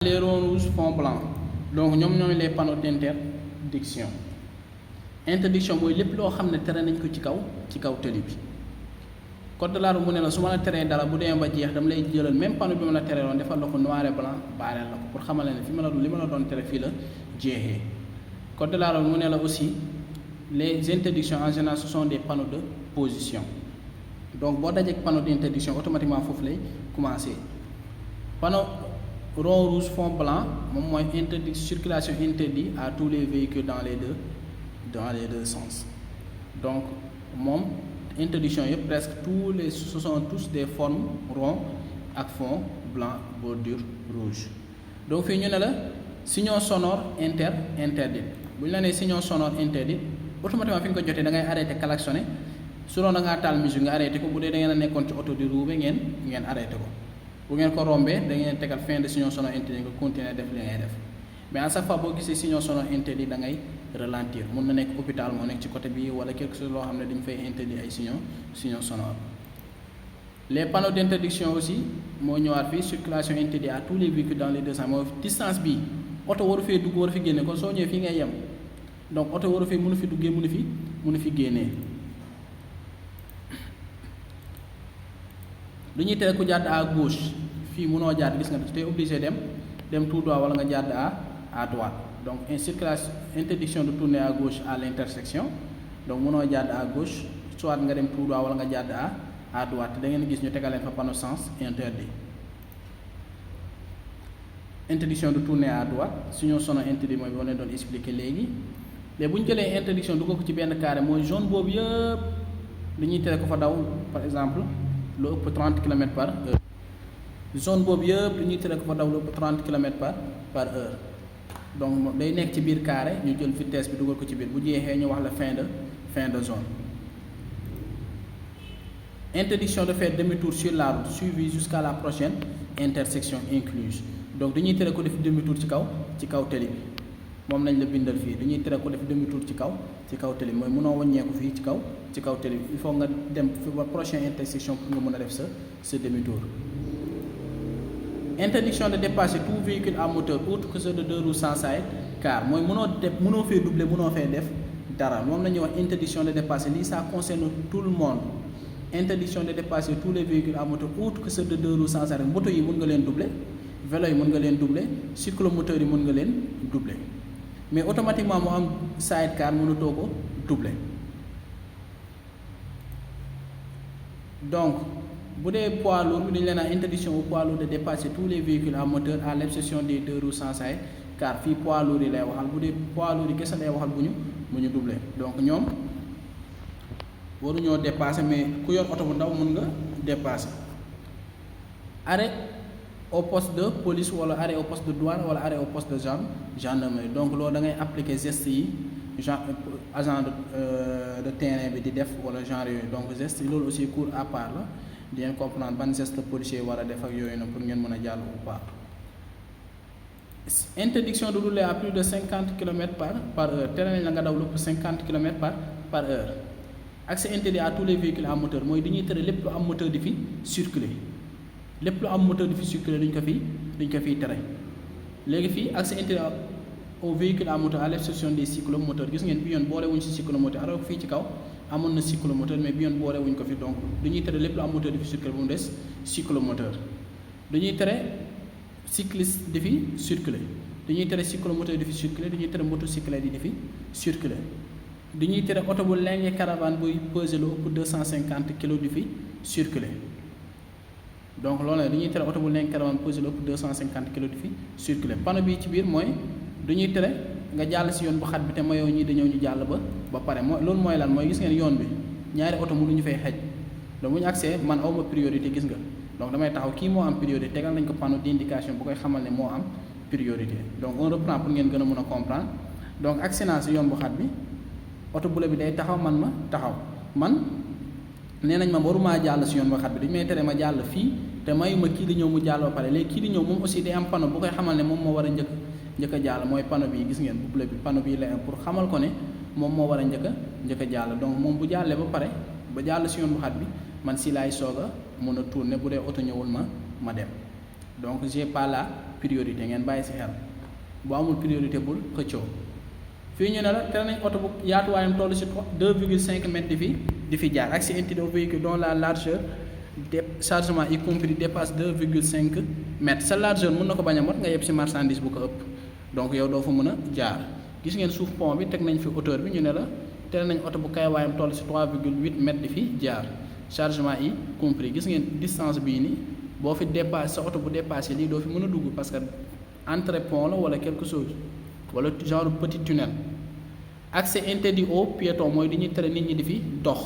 Les ronds rouges fond blanc donc ñoom ñooy les panneaux d'interdiction. Interdiction mooy lépp loo xam ne tere nañ ko ci kaw tëli bi. Code de la route mu ne la su ma la teree dara bu demee ba jeex dama lay jëlal même panneau bi ma la teree woon defal la ko noir et blanc baareel la ko pour xamal ne fi ma la li ma la doon tere fii la jeexee. Code de la route mu ne la aussi les interdictions en général ce sont des panneaux de position donc boo dajee ak panneau d'interdiction automatiquement foofu lay commencer panneau rond rouge fond blanc moom mooy interdit circulation interdit à tous les véhicules dans les deux sens donc moom interdiction yëpp presque ce sont tous des formes rond ak fond blanc bordure rouge. Donc fii ñu ne la signaux sonore interdit bu ñu la nee signaux sonore interdit automatiquement fi nga ko jotee da ngay arrêté klaxonné su doon da ngaa taal musique nga arrêté ko bu dee da ngeen a nekkoon ci oto di ruube ngeen arrêté ko. Bu ngeen ko rombee da ngeen tegal fin de signaux sonore interdit nga continuer def li ngay def mais à chaque fois boo gisee signaux sonore interdit da ngay ralentir mun na nekk hôpital moo nekk ci côté bi wala quelque chose loo xam ne dañu fay interdit ay signaux sonores. Les panneaux d'interdiction aussi moo ñëwaat fii circulation interdit à tous les véhicules dans les deux sens mooy distance bi oto waru fee dugg waru fi génne kon soo ñëwee fii ngay yem donc oto waru fee mënu fi duggee mënu fi génnee. lu ñuy tere ku jàdd à gauche fii mënoo jàdd gis nga te obligé dem tout droit wala nga jàdd à droite donc une circulation interdiction de tourner à gauche à l'intersection donc mënoo jàdd à gauche soit nga dem tout droit wala nga jàdd à droite da ngeen gis ñu tegaleen fa panneau sens interdit. Interdiction de tourner à droite signaux sonore interdit mooy bi ma leen doon expliquer léegi mais bu ñu jëlee interdiction dugal ko ci benn carré mooy zone boobu yëpp li ñuy tere ko fa daw par exemple lu ëpp 30 km par heure zone boobu yëpp li ñuy tere ko fa daw lu ëpp 30 km par heure donc day nekk ci biir carré ñu jël vitesse bi dugal ko ci biir bu jeexee ñu wax la fin de zone. Interdiction de faire demi-tour sur la route suivie jusqu'à la prochaine intersection incluse donc dañuy tere ko def demi-tour ci kaw télé bi moom lañ la bindal fii dañuy tere ko def demi-tour ci kaw télé bi mooy mënoo wàññeeku fii ci kaw télé bi il faut nga dem fi ba prochaine intersection pour nga mën a def sa demi-tour. Interdiction de dépasser tout véhicule à moteur autre que ceux de deux roues sans sidecar mooy mënoo fee doubler mënoo fee def dara moom la ñuy wax interdiction de dépasser lii ça concerne tout le monde. Interdiction de dépasser tous les véhicules à moteur autre que ceux de deux roues sans sidecar moto yi mën nga leen doubler vélo yi mën nga leen doubler cyclomoteur yi mën nga leen doubler mais automatiquement mu am sidecar mënatoo ko doubler. Donc bu dee poids lourd bi dañu leen a interdiction au poids lourd de dépasser tous les véhicules à moteur à l'exception des deux roues sans sidecar fii poids lourd yi lay waxal bu dee poids lourd yi kese lay waxal bu ñu doubler donc ñoom waruñoo dépasser mais ku yor oto bu ndaw mën nga dépasser. Arrêt au poste de police wala arrêt au poste de douane wala arrêt au poste de gendarmerie donc loolu da ngay appliquer gestes yi agent de terrain bi di def wala genre yooyu donc gestes yi loolu aussi cours à part la di ngeen comprendre ban geste le policier war a def ak yooyu nag pour ngeen mën a jàll ou pas. Interdiction de rouler à plus de 50 km par heure tere nañ la nga daw lu 50 km par heure. Accès interdit à tous les véhicules à moteur mooy dañuy tere lépp lu am moteur di fi circuler lépp lu am moteur di fi circuler duñ ko fiy tere léegi fii accès interdit aux véhicules à moteur à l'exception des cyclomoteurs gis ngeen bi yoon boole wuñ ci cyclomoteur alors fii ci kaw amoon na cyclomoteur mais bi yoon boole wuñ ko fi donc dañuy tere lépp lu am moteur di fi circuler bu mu des cyclomoteur. dañuy tere cycliste di fi circuler dañuy tere cyclomoteur di fi circuler dañuy tere motocyclette yi di fi circuler. dañuy tere oto bu lenge caravane buy peser lu ëpp 250 kilos di fi circuler donc loolu la dañuy tere oto bu lenge caravane peser lu ëpp 250 kilos di fi circuler panneau bi ci biir mooy dañuy tere nga jàll si yoon bu xat bi te mayoo ñi dañoo ñu jàll ba pare mooy loolu mooy lan mooy gis ngeen yoon bi ñaari oto mënuñu fay xej donc bu ñu accès man awma priorité gis nga donc damay taxaw kii moo am priorité tegal nañ ko panneau d'indication bu koy xamal ne moo am priorité donc on reprend pour ngeen gën a mën a comprendre donc accès naa si yoon bu xat bi. oto bule bi day taxaw man ma taxaw man nee nañ ma waruma jàll si yoon waxat bi dañu may tere ma jàll fii te mayuma kii di ñëw mu jàll ba pare léegi kii di ñëw moom aussi day am panneau bu koy xamal ne moom moo war a njëkk a jàll mooy panneau bi gis ngeen bu bule bi panneau bi lay am pour xamal ko ne moom moo war a njëkk a jàll donc moom bu jàllee ba pare ba jàll si yoon waxat bi man si laay soog a mën a tourner bu dee oto ñëwul ma dem donc j'ai pas la priorité ngeen bàyyi ci xel bu amul priorité bul xëccoo. fii ñu ne la tere nañ oto bu yaatuwaayam toll ci 2,5 mètres di fi jaar accès interdit aux véhicules dont la largeur de chargement y compris dépasse 2,5 mètres sa largeur mën na ko bañ a mot nga yeb ci marchandise bu ko ëpp donc yow doo fa mën a jaar. gis ngeen suuf pont bi teg nañ fi hauteur bi ñu ne la tere nañ oto bu kayawaayam toll ci 3,8 mètres di fi jaar chargement y compris gis ngeen distance bii nii boo fi dépassé sa oto bu dépassé lii doo fi mën a dugg parce que entre pont la wala quelque chose wala genre petit tunnel. accès interdit aux piétons mooy di ñuy tere nit ñi di fi dox.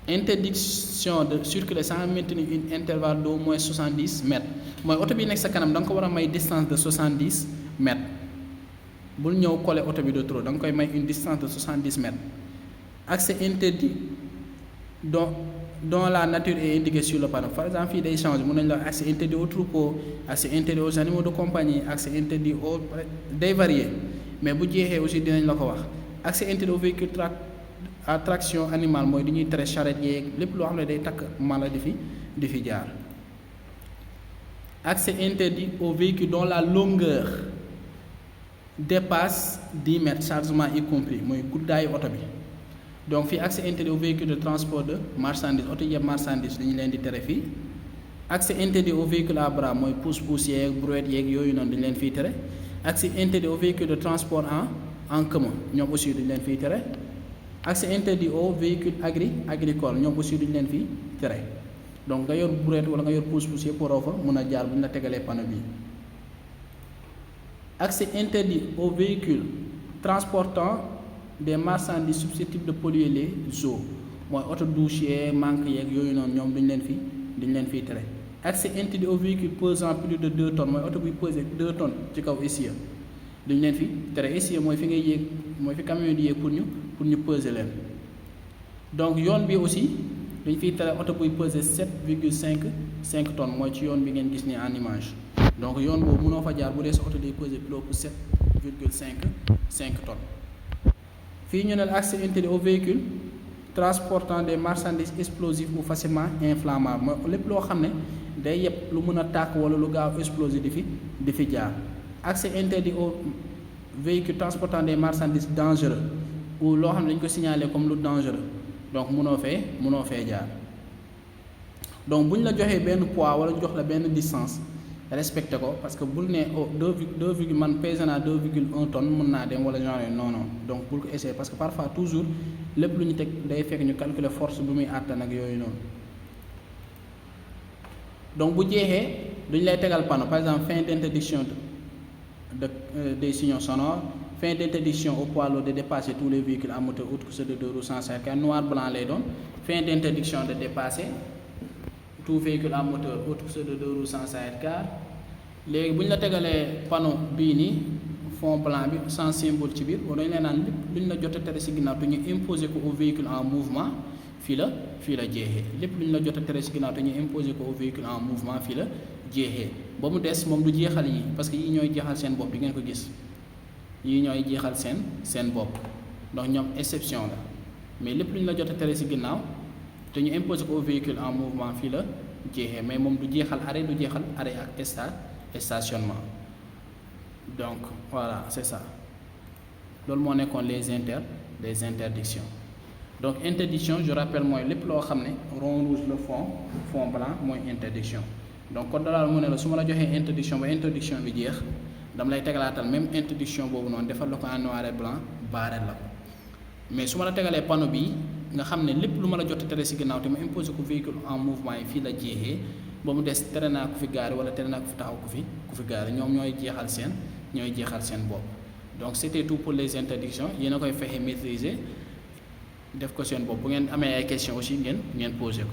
interdiction de circuler sans maintenir un intervalle d'au moins 70 mètres mooy oto bi nekk sa kanam da nga ko war a may distance de 70 mètres bul ñëw coller oto bi de trop da nga koy may une distance de 70 mètres. accès interdit dont la nature est indiquée sur le panneau par exemple fii day changer mën nañ la accès interdit aux troupeaux accès interdit aux animaux de compagnie accès interdit aux day varier mais bu jeexee aussi dinañ la ko wax. accès interdit aux véhicules à traction animale mooy di ñuy tere charrette yeeg lépp loo xam ne day takk mala di fi jaar. accès interdit aux véhicules dont la longueur dépasse 10 mètres chargement y compris mooy guddaayu oto bi. donc fii accès interdit aux véhicules de transport de marchandises oto yëpp marchandises dañu leen di tere fii. accès interdit aux véhicules à bras mooy pousse-pousse yeeg brouette yeeg yooyu noonu dañu leen fiy tere. accès interdit aux véhicules de transport en commun ñoom aussi dañu leen fiy tere. accès interdit aux véhicules agricoles ñoom aussi duñu leen fi tere donc nga yor brouette wala nga yor pousse-pousse yëpp waroo fa mën a jaar bu ñu la tegalee panneau bi. accès interdit aux véhicules transportant des marchandises susceptibles de polluer les eaux mooy auto douche yeeg manque yeeg yooyu noonu ñoom duñu leen fiy tere. accès interdit aux véhicules pesant plus de 2 tonnes mooy auto buy peser 2 tonnes ci kaw essieu duñu leen fi tere. essieu mooy fi ngay yéeg mooy fi camion di yéeg pour ñu peser leen. donc yoon bi aussi dañ fiy tere oto buy peser 7,5 tonnes mooy ci yoon bi ngeen gis ni en image donc yoon boobu mënoo fa jaar bu dee sa oto day peser plus pour 7,5 tonnes. fii ñu ne la accès interdit aux véhicules transportant des marchandises explosives ou facilement inflammables mooy lépp loo xam ne day yeb lu mën a tàkk wala lu gaaw exploser di fi jaar. accès interdit aux véhicules transportant des marchandises dangereux ou loo xam ne dañ ko signalé comme lu dangereux donc mënoo fee jaar. donc bu ñu la joxee benn poids wala jox la benn distance respecté ko parce que bul ne oh 2 man pesé naa 2,1 tonnes mën naa dem wala genre non donc bul ko essayer parce que parfois toujours lépp lu ñu teg day fekk ñu calculer force bu muy àttan ak yooyu noonu. donc bu jeexee duñ lay tegal panneau par exemple fin d'interdiction des signaux sonores. fin d'interdiction aux poids lourds de dépasser tous les véhicules à moteur autres que ceux de 2 roues sans sidecar noir blanc lay doon. fin d'interdiction de dépasser tout véhicule à moteur autre que ceux de 2 roues sans sidecar. léegi bu ñu la tegalee panneau bii nii fond blanc bi sans symbole ci biir dañu leen naan lépp lu ñu la jot a tere ci ginnaaw te ñu imposer ko au véhicule en mouvement fii la jeexee lépp lu ñu la jot a tere ci ginnaaw te ñu imposer ko au véhicule en mouvement fii la jeexee ba mu des moom du jeexal yi parce que yi ñooy jeexal seen bopp di ngeen ko gis. yii ñooy jeexal seen bopp donc ñoom exception la mais lépp lu ñu la jot a tere ci ginnaaw te ñu imposé ko au véhicule en mouvement fii la jeexee mais moom du jeexal arrêt ak stationnement donc voilà c'est ça loolu moo nekkoon les interdictions. donc interdiction je rappelle mooy lépp loo xam ne rond rouge le fond blanc mooy interdiction donc code de la route mu ne la su ma la joxee interdiction ba interdiction bi jeex dama lay tegalaatal même interdiction boobu noonu defal la ko en noir et blanc barré la mais su ma la tegalee panneau bi nga xam ne lépp lu ma la jot a tere ci ginnaaw te ma imposé ko véhicule en mouvement yi fii la jeexee ba mu des tere naa ko fi gaari wala tere naa ko fi taxaw ku fi gaari ñoom ñooy jeexal seen bopp. donc c'était tout pour les interdictions yéen a koy fexe maîtriser def ko seen bopp bu ngeen amee ay questions aussi ngeen poser ko.